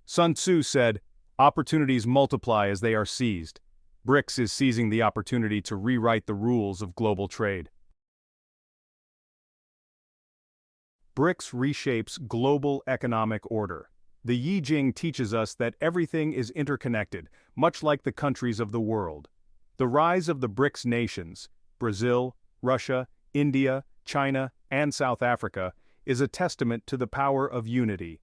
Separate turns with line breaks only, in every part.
Sun Tzu said, "Opportunities multiply as they are seized." BRICS is seizing the opportunity to rewrite the rules of global trade. BRICS reshapes global economic order. The Yi Jing teaches us that everything is interconnected, much like the countries of the world. The rise of the BRICS nations, Brazil, Russia, India, China, and South Africa, is a testament to the power of unity.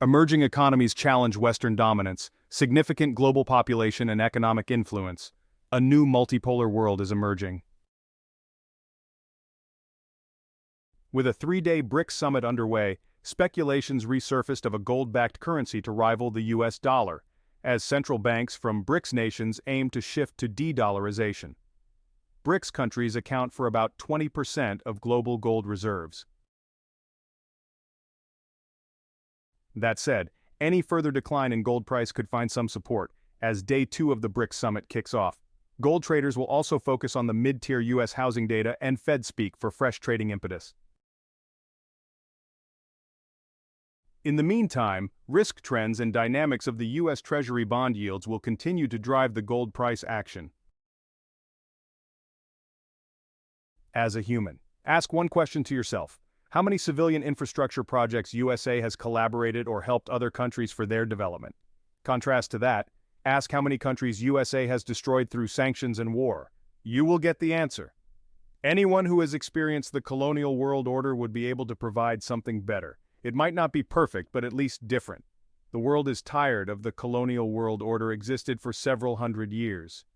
Emerging economies challenge Western dominance, significant global population and economic influence. A new multipolar world is emerging. With a three-day BRICS summit underway, speculations resurfaced of a gold-backed currency to rival the US dollar, as central banks from BRICS nations aim to shift to de-dollarization. BRICS countries account for about 20% of global gold reserves. That said, any further decline in gold price could find some support, as Day 2 of the BRICS summit kicks off. Gold traders will also focus on the mid-tier US housing data and Fed speak for fresh trading impetus. In the meantime, risk trends and dynamics of the US Treasury bond yields will continue to drive the gold price action. As a human, ask one question to yourself. How many civilian infrastructure projects USA has collaborated or helped other countries for their development? Contrast to that, ask how many countries USA has destroyed through sanctions and war. You will get the answer. Anyone who has experienced the colonial world order would be able to provide something better. It might not be perfect, but at least different. The world is tired of the colonial world order existed for several hundred years.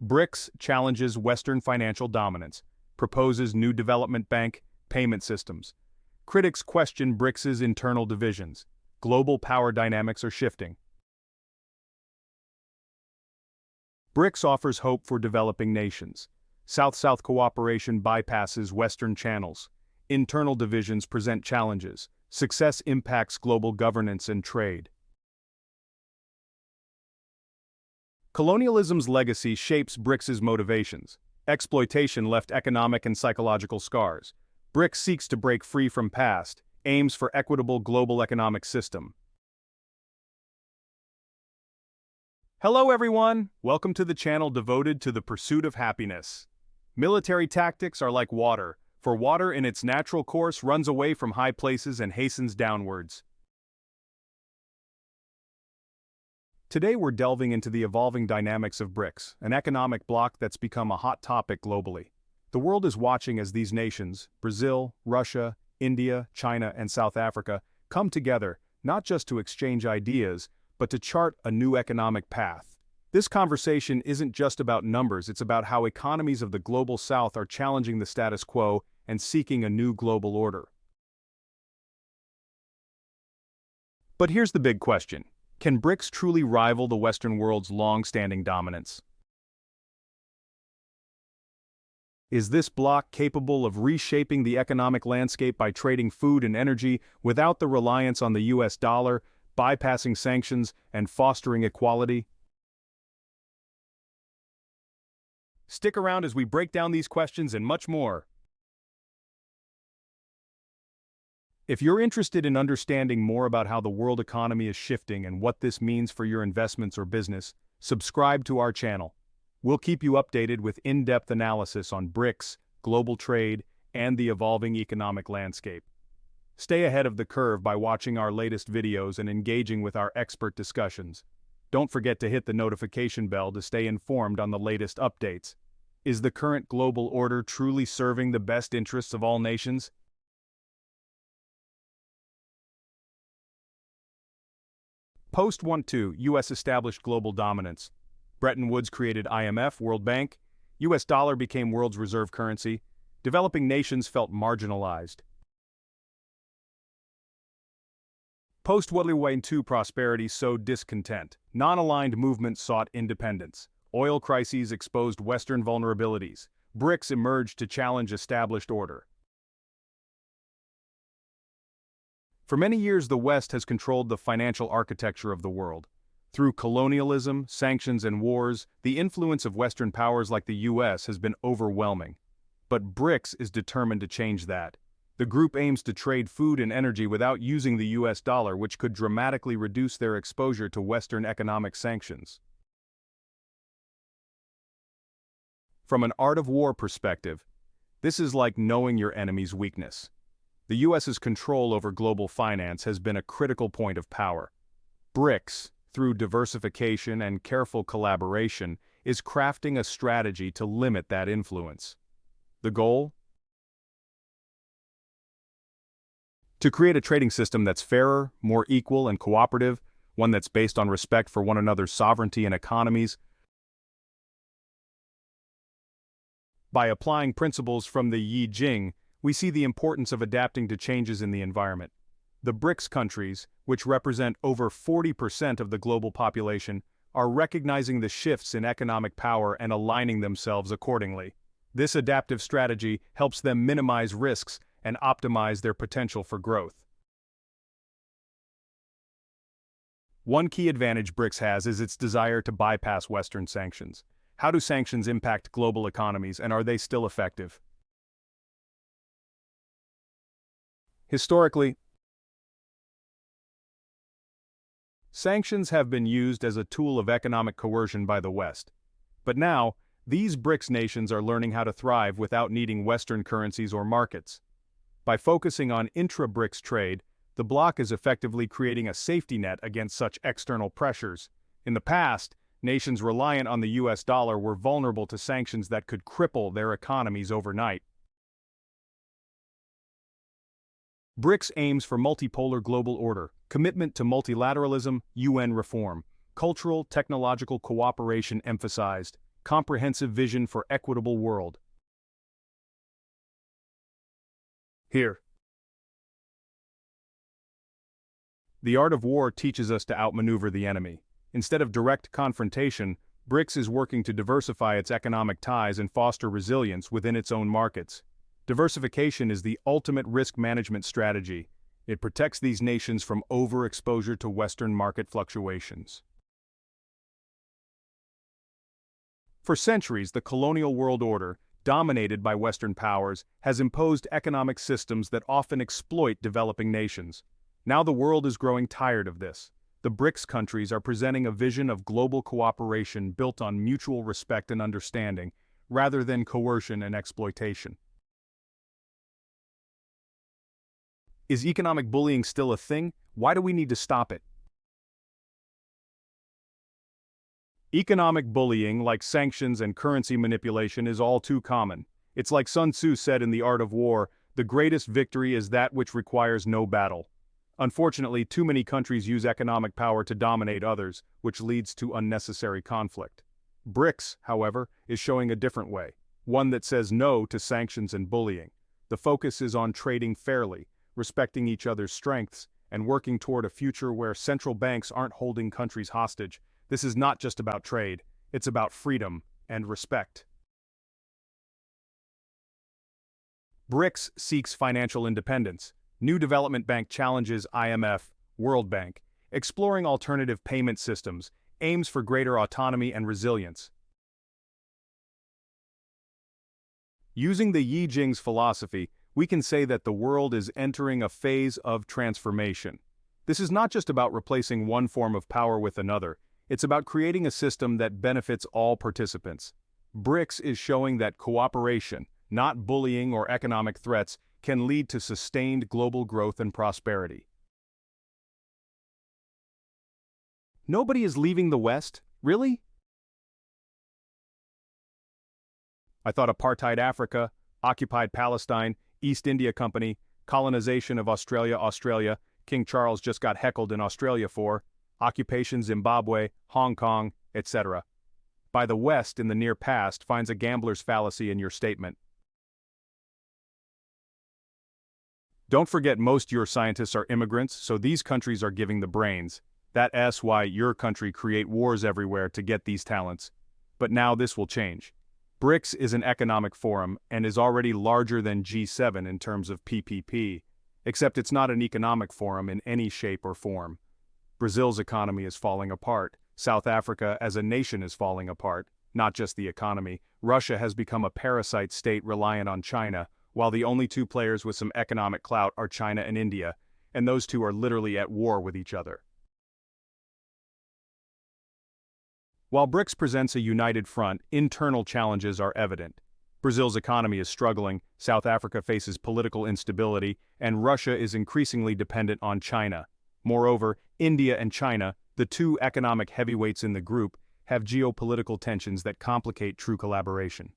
BRICS challenges Western financial dominance, proposes new development bank payment systems. Critics question BRICS's internal divisions. Global power dynamics are shifting. BRICS offers hope for developing nations. South-South cooperation bypasses Western channels. Internal divisions present challenges. Success impacts global governance and trade. Colonialism's legacy shapes BRICS's motivations. Exploitation left economic and psychological scars. BRICS seeks to break free from past, aims for equitable global economic system. Hello everyone! Welcome to the channel devoted to the pursuit of happiness. Military tactics are like water, for water in its natural course runs away from high places and hastens downwards. Today we're delving into the evolving dynamics of BRICS, an economic bloc that's become a hot topic globally. The world is watching as these nations, Brazil, Russia, India, China, and South Africa, come together, not just to exchange ideas, but to chart a new economic path. This conversation isn't just about numbers, it's about how economies of the global south are challenging the status quo and seeking a new global order. But here's the big question. Can BRICS truly rival the Western world's long-standing dominance? Is this bloc capable of reshaping the economic landscape by trading food and energy without the reliance on the US dollar, bypassing sanctions, and fostering equality? Stick around as we break down these questions and much more. If you're interested in understanding more about how the world economy is shifting and what this means for your investments or business, subscribe to our channel. We'll keep you updated with in-depth analysis on BRICS, global trade, and the evolving economic landscape. Stay ahead of the curve by watching our latest videos and engaging with our expert discussions. Don't forget to hit the notification bell to stay informed on the latest updates. Is the current global order truly serving the best interests of all nations? Post-World War II, U.S. established global dominance. Bretton Woods created IMF, World Bank. U.S. dollar became world's reserve currency. Developing nations felt marginalized. Post-World War II prosperity sowed discontent. Non-aligned movements sought independence. Oil crises exposed Western vulnerabilities. BRICS emerged to challenge established order. For many years, the West has controlled the financial architecture of the world. Through colonialism, sanctions, and wars, the influence of Western powers like the US has been overwhelming. But BRICS is determined to change that. The group aims to trade food and energy without using the US dollar, which could dramatically reduce their exposure to Western economic sanctions. From an art of war perspective, this is like knowing your enemy's weakness. The US's control over global finance has been a critical point of power. BRICS, through diversification and careful collaboration, is crafting a strategy to limit that influence. The goal? To create a trading system that's fairer, more equal and cooperative, one that's based on respect for one another's sovereignty and economies. By applying principles from the Yi Jing, we see the importance of adapting to changes in the environment. The BRICS countries, which represent over 40% of the global population, are recognizing the shifts in economic power and aligning themselves accordingly. This adaptive strategy helps them minimize risks and optimize their potential for growth. One key advantage BRICS has is its desire to bypass Western sanctions. How do sanctions impact global economies, and are they still effective? Historically, sanctions have been used as a tool of economic coercion by the West. But now, these BRICS nations are learning how to thrive without needing Western currencies or markets. By focusing on intra-BRICS trade, the bloc is effectively creating a safety net against such external pressures. In the past, nations reliant on the US dollar were vulnerable to sanctions that could cripple their economies overnight. BRICS aims for multipolar global order, commitment to multilateralism, UN reform, cultural, technological cooperation emphasized, comprehensive vision for equitable world. Here. The art of war teaches us to outmaneuver the enemy. Instead of direct confrontation, BRICS is working to diversify its economic ties and foster resilience within its own markets. Diversification is the ultimate risk management strategy. It protects these nations from overexposure to Western market fluctuations. For centuries, the colonial world order, dominated by Western powers, has imposed economic systems that often exploit developing nations. Now the world is growing tired of this. The BRICS countries are presenting a vision of global cooperation built on mutual respect and understanding, rather than coercion and exploitation. Is economic bullying still a thing? Why do we need to stop it? Economic bullying, like sanctions and currency manipulation, is all too common. It's like Sun Tzu said in The Art of War, the greatest victory is that which requires no battle. Unfortunately, too many countries use economic power to dominate others, which leads to unnecessary conflict. BRICS, however, is showing a different way, one that says no to sanctions and bullying. The focus is on trading fairly, respecting each other's strengths, and working toward a future where central banks aren't holding countries hostage. This is not just about trade, it's about freedom and respect. BRICS seeks financial independence. New Development Bank challenges IMF, World Bank, exploring alternative payment systems, aims for greater autonomy and resilience. Using the Yi Jing's philosophy, we can say that the world is entering a phase of transformation. This is not just about replacing one form of power with another, it's about creating a system that benefits all participants. BRICS is showing that cooperation, not bullying or economic threats, can lead to sustained global growth and prosperity. Nobody is leaving the West, really? I thought apartheid Africa, occupied Palestine, East India Company, colonization of Australia, King Charles just got heckled in Australia for, occupation Zimbabwe, Hong Kong, etc. By the West in the near past finds a gambler's fallacy in your statement. Don't forget most your scientists are immigrants, so these countries are giving the brains. That's why your country create wars everywhere to get these talents. But now this will change. BRICS is an economic forum and is already larger than G7 in terms of PPP, except it's not an economic forum in any shape or form. Brazil's economy is falling apart. South Africa as a nation is falling apart, not just the economy. Russia has become a parasite state reliant on China. while the only two players with some economic clout are China and India, and those two are literally at war with each other. While BRICS presents a united front, internal challenges are evident. Brazil's economy is struggling, South Africa faces political instability, and Russia is increasingly dependent on China. Moreover, India and China, the two economic heavyweights in the group, have geopolitical tensions that complicate true collaboration.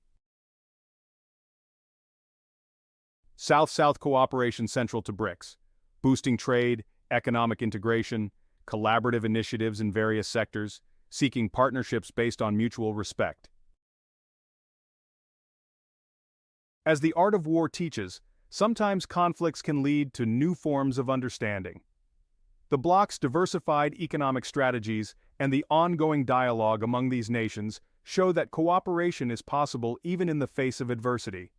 South-South cooperation central to BRICS, boosting trade, economic integration, collaborative initiatives in various sectors, seeking partnerships based on mutual respect. As the art of war teaches, sometimes conflicts can lead to new forms of understanding. The bloc's diversified economic strategies and the ongoing dialogue among these nations show that cooperation is possible even in the face of adversity.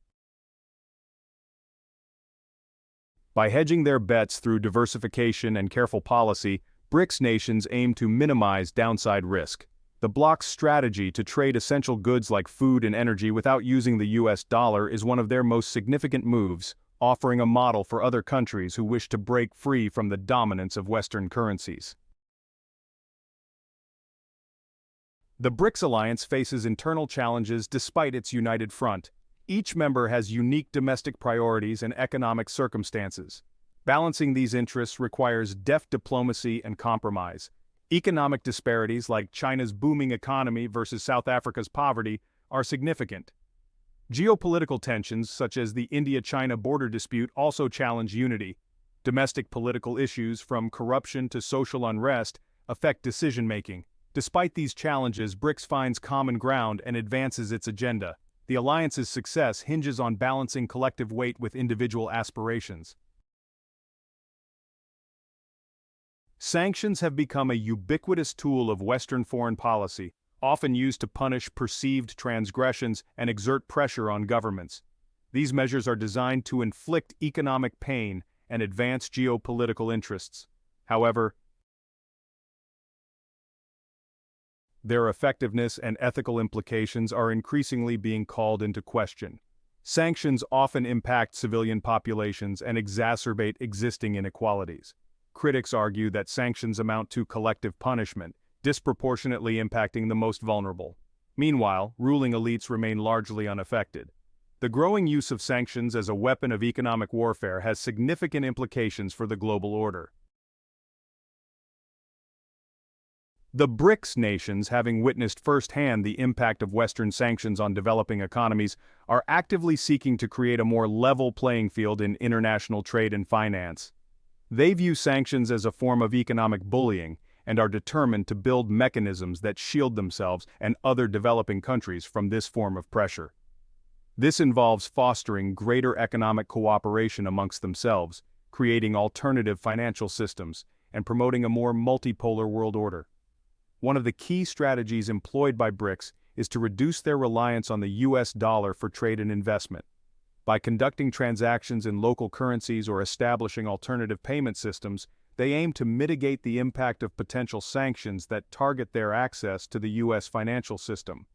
By hedging their bets through diversification and careful policy, BRICS nations aim to minimize downside risk. The bloc's strategy to trade essential goods like food and energy without using the US dollar is one of their most significant moves, offering a model for other countries who wish to break free from the dominance of Western currencies. The BRICS alliance faces internal challenges despite its united front. Each member has unique domestic priorities and economic circumstances. Balancing these interests requires deft diplomacy and compromise. Economic disparities like China's booming economy versus South Africa's poverty are significant. Geopolitical tensions such as the India-China border dispute also challenge unity. Domestic political issues from corruption to social unrest affect decision-making. Despite these challenges, BRICS finds common ground and advances its agenda. The alliance's success hinges on balancing collective weight with individual aspirations. Sanctions have become a ubiquitous tool of Western foreign policy, often used to punish perceived transgressions and exert pressure on governments. These measures are designed to inflict economic pain and advance geopolitical interests. However, their effectiveness and ethical implications are increasingly being called into question. Sanctions often impact civilian populations and exacerbate existing inequalities. Critics argue that sanctions amount to collective punishment, disproportionately impacting the most vulnerable. Meanwhile, ruling elites remain largely unaffected. The growing use of sanctions as a weapon of economic warfare has significant implications for the global order. The BRICS nations, having witnessed firsthand the impact of Western sanctions on developing economies, are actively seeking to create a more level playing field in international trade and finance. They view sanctions as a form of economic bullying and are determined to build mechanisms that shield themselves and other developing countries from this form of pressure. This involves fostering greater economic cooperation amongst themselves, creating alternative financial systems, and promoting a more multipolar world order. One of the key strategies employed by BRICS is to reduce their reliance on the US dollar for trade and investment. By conducting transactions in local currencies or establishing alternative payment systems, they aim to mitigate the impact of potential sanctions that target their access to the US financial system.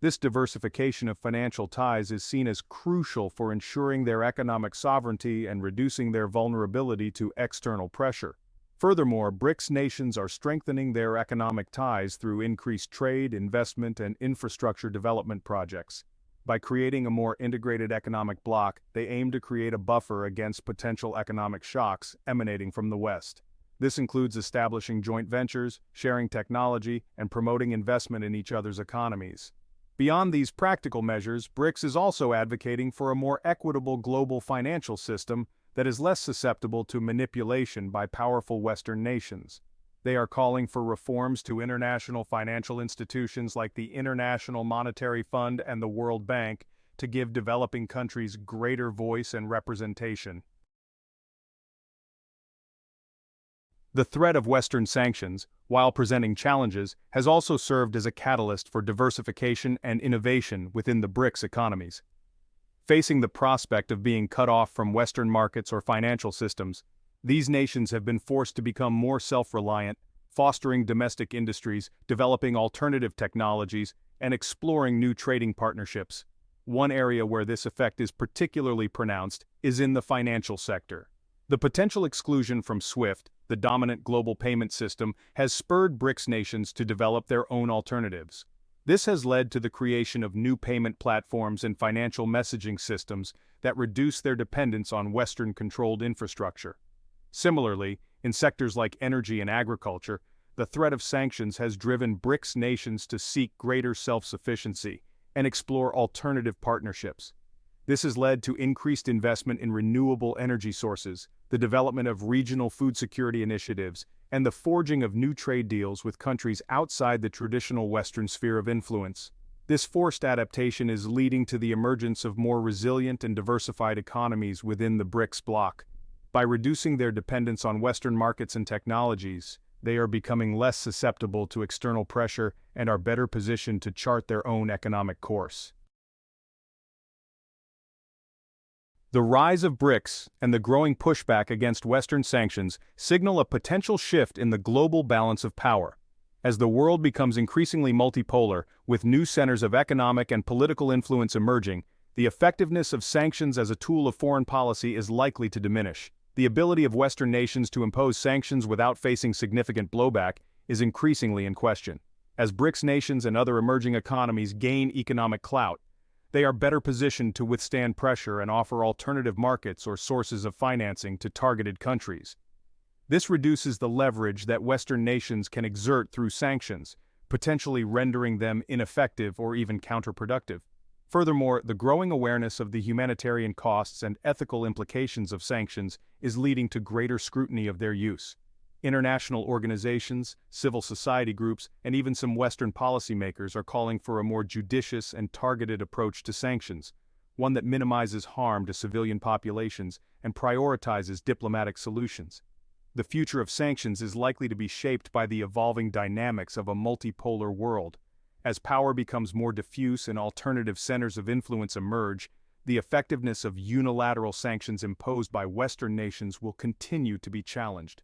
This diversification of financial ties is seen as crucial for ensuring their economic sovereignty and reducing their vulnerability to external pressure. Furthermore, BRICS nations are strengthening their economic ties through increased trade, investment, and infrastructure development projects. By creating a more integrated economic bloc, they aim to create a buffer against potential economic shocks emanating from the West. This includes establishing joint ventures, sharing technology, and promoting investment in each other's economies. Beyond these practical measures, BRICS is also advocating for a more equitable global financial system that is less susceptible to manipulation by powerful Western nations. They are calling for reforms to international financial institutions like the International Monetary Fund and the World Bank to give developing countries greater voice and representation. The threat of Western sanctions, while presenting challenges, has also served as a catalyst for diversification and innovation within the BRICS economies. Facing the prospect of being cut off from Western markets or financial systems, these nations have been forced to become more self-reliant, fostering domestic industries, developing alternative technologies, and exploring new trading partnerships. One area where this effect is particularly pronounced is in the financial sector. The potential exclusion from SWIFT, the dominant global payment system, has spurred BRICS nations to develop their own alternatives. This has led to the creation of new payment platforms and financial messaging systems that reduce their dependence on Western-controlled infrastructure. Similarly, in sectors like energy and agriculture, the threat of sanctions has driven BRICS nations to seek greater self-sufficiency and explore alternative partnerships. This has led to increased investment in renewable energy sources, the development of regional food security initiatives, and the forging of new trade deals with countries outside the traditional Western sphere of influence. This forced adaptation is leading to the emergence of more resilient and diversified economies within the BRICS bloc. By reducing their dependence on Western markets and technologies, they are becoming less susceptible to external pressure and are better positioned to chart their own economic course. The rise of BRICS and the growing pushback against Western sanctions signal a potential shift in the global balance of power. As the world becomes increasingly multipolar, with new centers of economic and political influence emerging, the effectiveness of sanctions as a tool of foreign policy is likely to diminish. The ability of Western nations to impose sanctions without facing significant blowback is increasingly in question. As BRICS nations and other emerging economies gain economic clout, they are better positioned to withstand pressure and offer alternative markets or sources of financing to targeted countries. This reduces the leverage that Western nations can exert through sanctions, potentially rendering them ineffective or even counterproductive. Furthermore, the growing awareness of the humanitarian costs and ethical implications of sanctions is leading to greater scrutiny of their use. International organizations, civil society groups, and even some Western policymakers are calling for a more judicious and targeted approach to sanctions, one that minimizes harm to civilian populations and prioritizes diplomatic solutions. The future of sanctions is likely to be shaped by the evolving dynamics of a multipolar world. As power becomes more diffuse and alternative centers of influence emerge, the effectiveness of unilateral sanctions imposed by Western nations will continue to be challenged.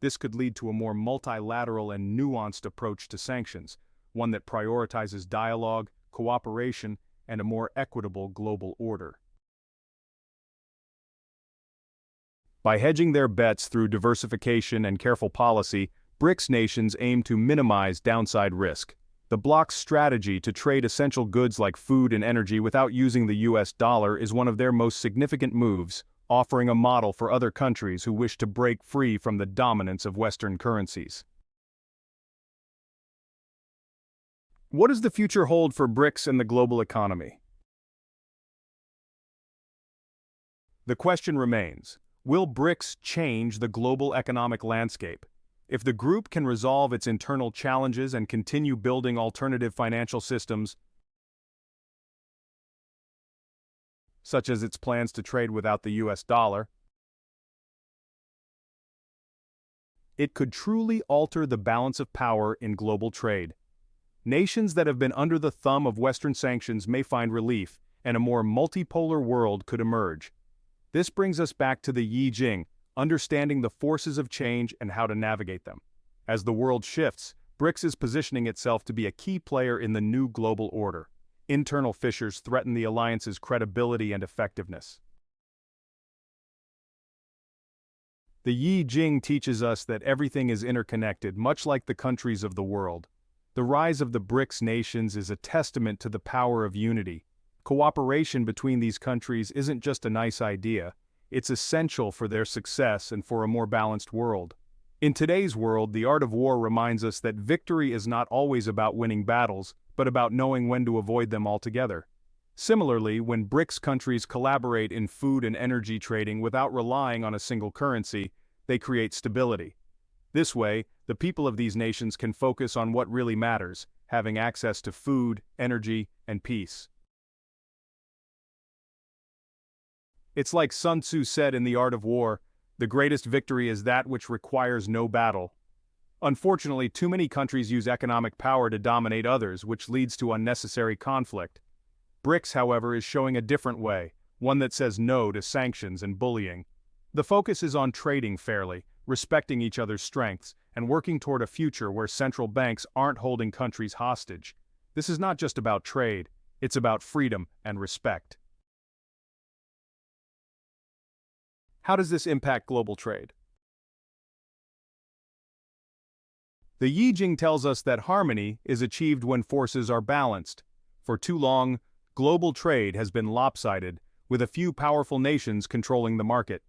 This could lead to a more multilateral and nuanced approach to sanctions, one that prioritizes dialogue, cooperation, and a more equitable global order. By hedging their bets through diversification and careful policy, BRICS nations aim to minimize downside risk. The bloc's strategy to trade essential goods like food and energy without using the US dollar is one of their most significant moves, offering a model for other countries who wish to break free from the dominance of Western currencies. What does the future hold for BRICS and the global economy? The question remains, will BRICS change the global economic landscape? If the group can resolve its internal challenges and continue building alternative financial systems, such as its plans to trade without the US dollar, it could truly alter the balance of power in global trade. Nations that have been under the thumb of Western sanctions may find relief, and a more multipolar world could emerge. This brings us back to the Yi Jing, understanding the forces of change and how to navigate them. As the world shifts, BRICS is positioning itself to be a key player in the new global order. Internal fissures threaten the alliance's credibility and effectiveness. The Yi Jing teaches us that everything is interconnected, much like the countries of the world. The rise of the BRICS nations is a testament to the power of unity. Cooperation between these countries isn't just a nice idea, it's essential for their success and for a more balanced world. In today's world, the art of war reminds us that victory is not always about winning battles, but about knowing when to avoid them altogether. Similarly, when BRICS countries collaborate in food and energy trading without relying on a single currency, they create stability. This way, the people of these nations can focus on what really matters, having access to food, energy, and peace. It's like Sun Tzu said in The Art of War, "The greatest victory is that which requires no battle." Unfortunately, too many countries use economic power to dominate others, which leads to unnecessary conflict. BRICS, however, is showing a different way, one that says no to sanctions and bullying. The focus is on trading fairly, respecting each other's strengths, and working toward a future where central banks aren't holding countries hostage. This is not just about trade, It's about freedom and respect. How does this impact global trade? The Yi Jing tells us that harmony is achieved when forces are balanced. For too long, global trade has been lopsided, with a few powerful nations controlling the market.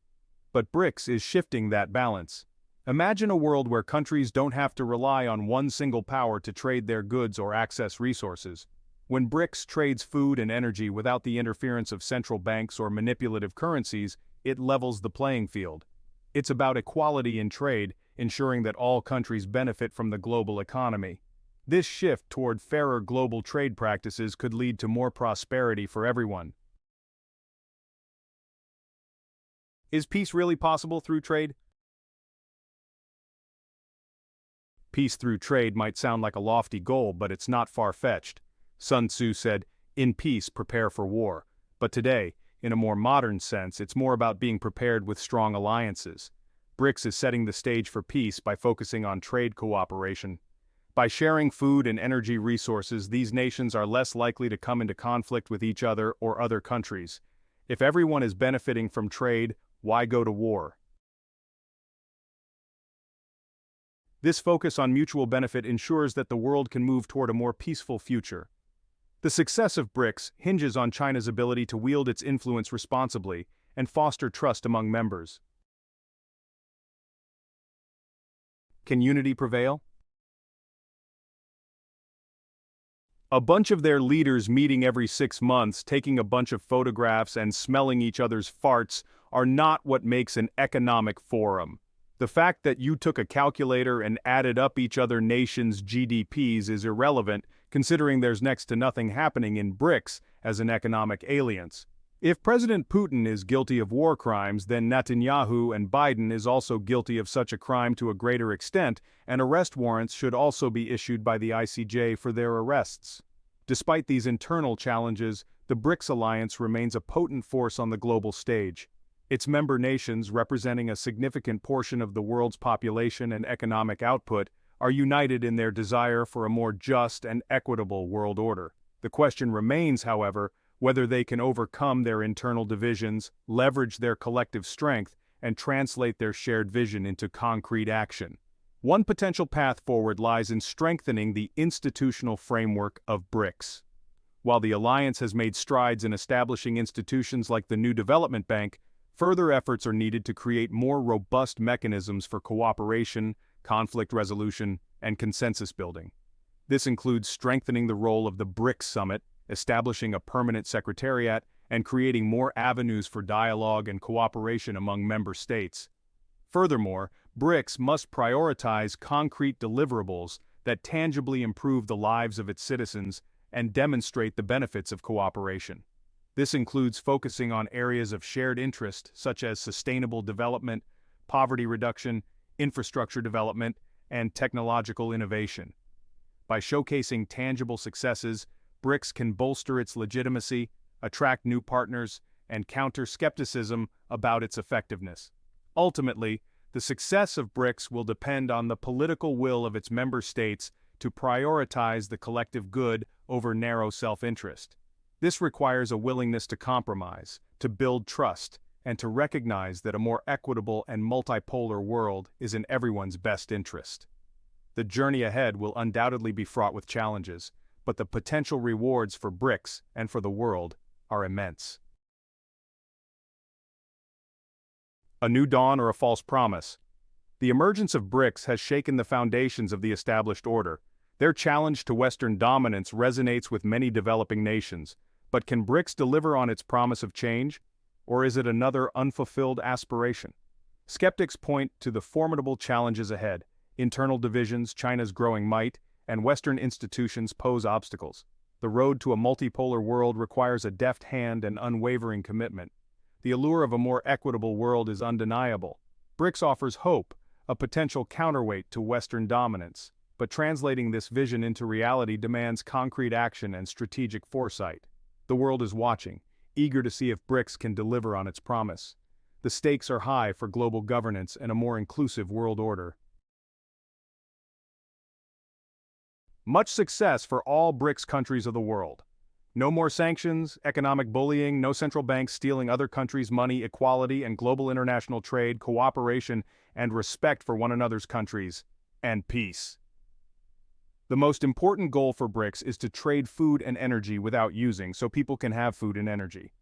But BRICS is shifting that balance. Imagine a world where countries don't have to rely on one single power to trade their goods or access resources. When BRICS trades food and energy without the interference of central banks or manipulative currencies, it levels the playing field. It's about equality in trade, ensuring that all countries benefit from the global economy. This shift toward fairer global trade practices could lead to more prosperity for everyone. Is peace really possible through trade? Peace through trade might sound like a lofty goal, but it's not far-fetched. Sun Tzu said, "In peace, prepare for war." But today, in a more modern sense, it's more about being prepared with strong alliances. BRICS is setting the stage for peace by focusing on trade cooperation. By sharing food and energy resources, these nations are less likely to come into conflict with each other or other countries. If everyone is benefiting from trade, why go to war? This focus on mutual benefit ensures that the world can move toward a more peaceful future. The success of BRICS hinges on China's ability to wield its influence responsibly and foster trust among members. Can unity prevail? A bunch of their leaders meeting every 6 months, taking a bunch of photographs and smelling each other's farts are not what makes an economic forum. The fact that you took a calculator and added up each other nations' GDPs is irrelevant, considering there's next to nothing happening in BRICS as an economic alliance. If President Putin is guilty of war crimes, then Netanyahu and Biden is also guilty of such a crime to a greater extent, and arrest warrants should also be issued by the ICJ for their arrests. Despite these internal challenges, the BRICS alliance remains a potent force on the global stage. Its member nations, representing a significant portion of the world's population and economic output, are united in their desire for a more just and equitable world order. The question remains, however, whether they can overcome their internal divisions, leverage their collective strength, and translate their shared vision into concrete action. One potential path forward lies in strengthening the institutional framework of BRICS. While the alliance has made strides in establishing institutions like the New Development Bank, further efforts are needed to create more robust mechanisms for cooperation, conflict resolution, and consensus building. This includes strengthening the role of the BRICS Summit, establishing a permanent secretariat, and creating more avenues for dialogue and cooperation among member states. Furthermore, BRICS must prioritize concrete deliverables that tangibly improve the lives of its citizens and demonstrate the benefits of cooperation. This includes focusing on areas of shared interest such as sustainable development, poverty reduction, infrastructure development, and technological innovation. By showcasing tangible successes, BRICS can bolster its legitimacy, attract new partners, and counter skepticism about its effectiveness. Ultimately, the success of BRICS will depend on the political will of its member states to prioritize the collective good over narrow self-interest. This requires a willingness to compromise, to build trust, and to recognize that a more equitable and multipolar world is in everyone's best interest. The journey ahead will undoubtedly be fraught with challenges, but the potential rewards for BRICS and for the world are immense. A new dawn or a false promise? The emergence of BRICS has shaken the foundations of the established order. Their challenge to Western dominance resonates with many developing nations, but can BRICS deliver on its promise of change, or is it another unfulfilled aspiration? Skeptics point to the formidable challenges ahead. Internal divisions, China's growing might, and Western institutions pose obstacles. The road to a multipolar world requires a deft hand and unwavering commitment. The allure of a more equitable world is undeniable. BRICS offers hope, a potential counterweight to Western dominance, but translating this vision into reality demands concrete action and strategic foresight. The world is watching, eager to see if BRICS can deliver on its promise. The stakes are high for global governance and a more inclusive world order. Much success for all BRICS countries of the world. No more sanctions, economic bullying, no central banks stealing other countries' money, equality and global international trade, cooperation and respect for one another's countries, and peace. The most important goal for BRICS is to trade food and energy without using so people can have food and energy.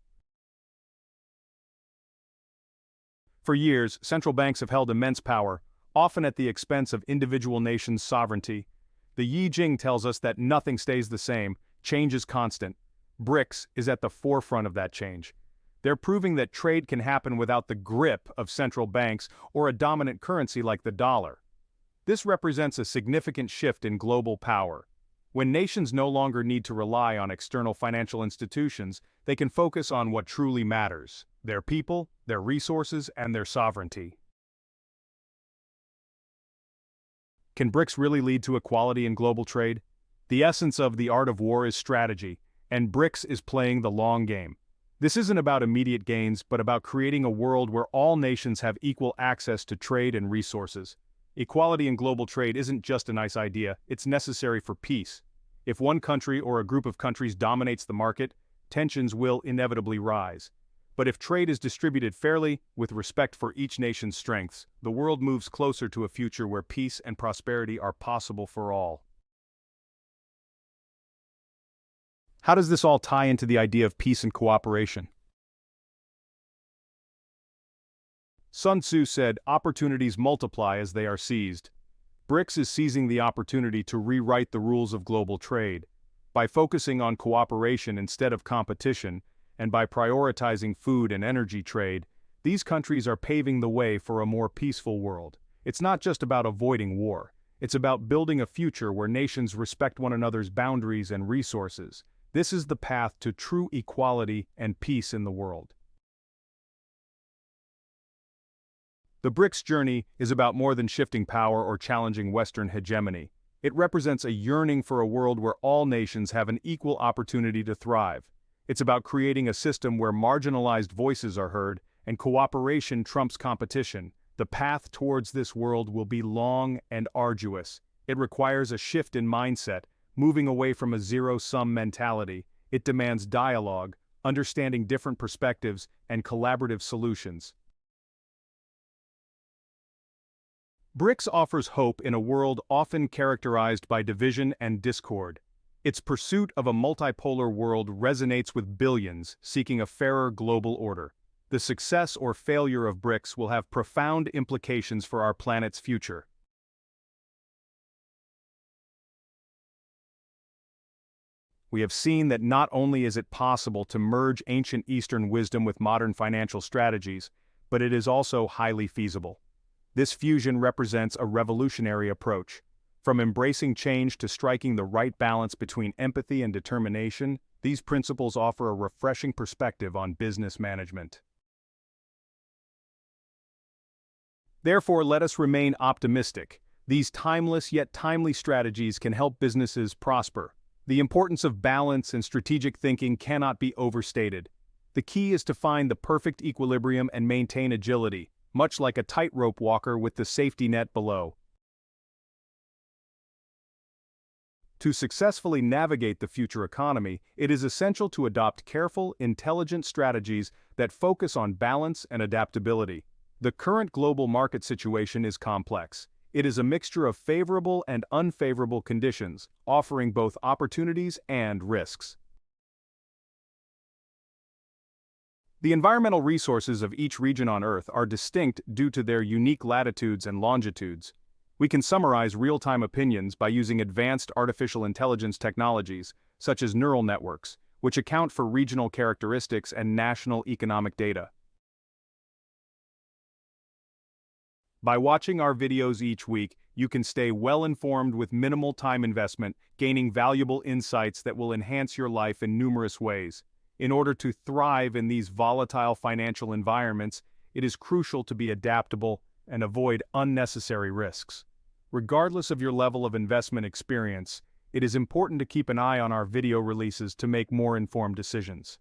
For years, central banks have held immense power, often at the expense of individual nations' sovereignty. The Yi Jing tells us that nothing stays the same, change is constant. BRICS is at the forefront of that change. They're proving that trade can happen without the grip of central banks or a dominant currency like the dollar. This represents a significant shift in global power. When nations no longer need to rely on external financial institutions, they can focus on what truly matters: their people, their resources, and their sovereignty. Can BRICS really lead to equality in global trade? The essence of the art of war is strategy, and BRICS is playing the long game. This isn't about immediate gains, but about creating a world where all nations have equal access to trade and resources. Equality in global trade isn't just a nice idea, it's necessary for peace. If one country or a group of countries dominates the market, tensions will inevitably rise. But if trade is distributed fairly, with respect for each nation's strengths, the world moves closer to a future where peace and prosperity are possible for all. How does this all tie into the idea of peace and cooperation? Sun Tzu said, "Opportunities multiply as they are seized." BRICS is seizing the opportunity to rewrite the rules of global trade. By focusing on cooperation instead of competition, and by prioritizing food and energy trade, these countries are paving the way for a more peaceful world. It's not just about avoiding war. It's about building a future where nations respect one another's boundaries and resources. This is the path to true equality and peace in the world. The BRICS journey is about more than shifting power or challenging Western hegemony. It represents a yearning for a world where all nations have an equal opportunity to thrive. It's about creating a system where marginalized voices are heard and cooperation trumps competition. The path towards this world will be long and arduous. It requires a shift in mindset, moving away from a zero-sum mentality. It demands dialogue, understanding different perspectives, and collaborative solutions. BRICS offers hope in a world often characterized by division and discord. Its pursuit of a multipolar world resonates with billions seeking a fairer global order. The success or failure of BRICS will have profound implications for our planet's future. We have seen that not only is it possible to merge ancient Eastern wisdom with modern financial strategies, but it is also highly feasible. This fusion represents a revolutionary approach. From embracing change to striking the right balance between empathy and determination, these principles offer a refreshing perspective on business management. Therefore, let us remain optimistic. These timeless yet timely strategies can help businesses prosper. The importance of balance and strategic thinking cannot be overstated. The key is to find the perfect equilibrium and maintain agility, much like a tightrope walker with the safety net below. To successfully navigate the future economy, it is essential to adopt careful, intelligent strategies that focus on balance and adaptability. The current global market situation is complex. It is a mixture of favorable and unfavorable conditions, offering both opportunities and risks. The environmental resources of each region on Earth are distinct due to their unique latitudes and longitudes. We can summarize real-time opinions by using advanced artificial intelligence technologies, such as neural networks, which account for regional characteristics and national economic data. By watching our videos each week, you can stay well-informed with minimal time investment, gaining valuable insights that will enhance your life in numerous ways. In order to thrive in these volatile financial environments, it is crucial to be adaptable and avoid unnecessary risks. Regardless of your level of investment experience, it is important to keep an eye on our video releases to make more informed decisions.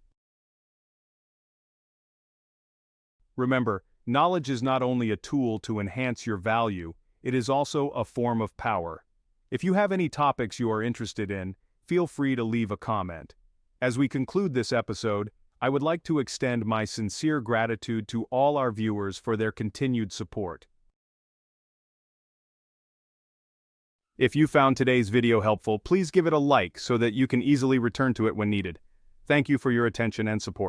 Remember, knowledge is not only a tool to enhance your value, it is also a form of power. If you have any topics you are interested in, feel free to leave a comment. As we conclude this episode, I would like to extend my sincere gratitude to all our viewers for their continued support. If you found today's video helpful, please give it a like so that you can easily return to it when needed. Thank you for your attention and support.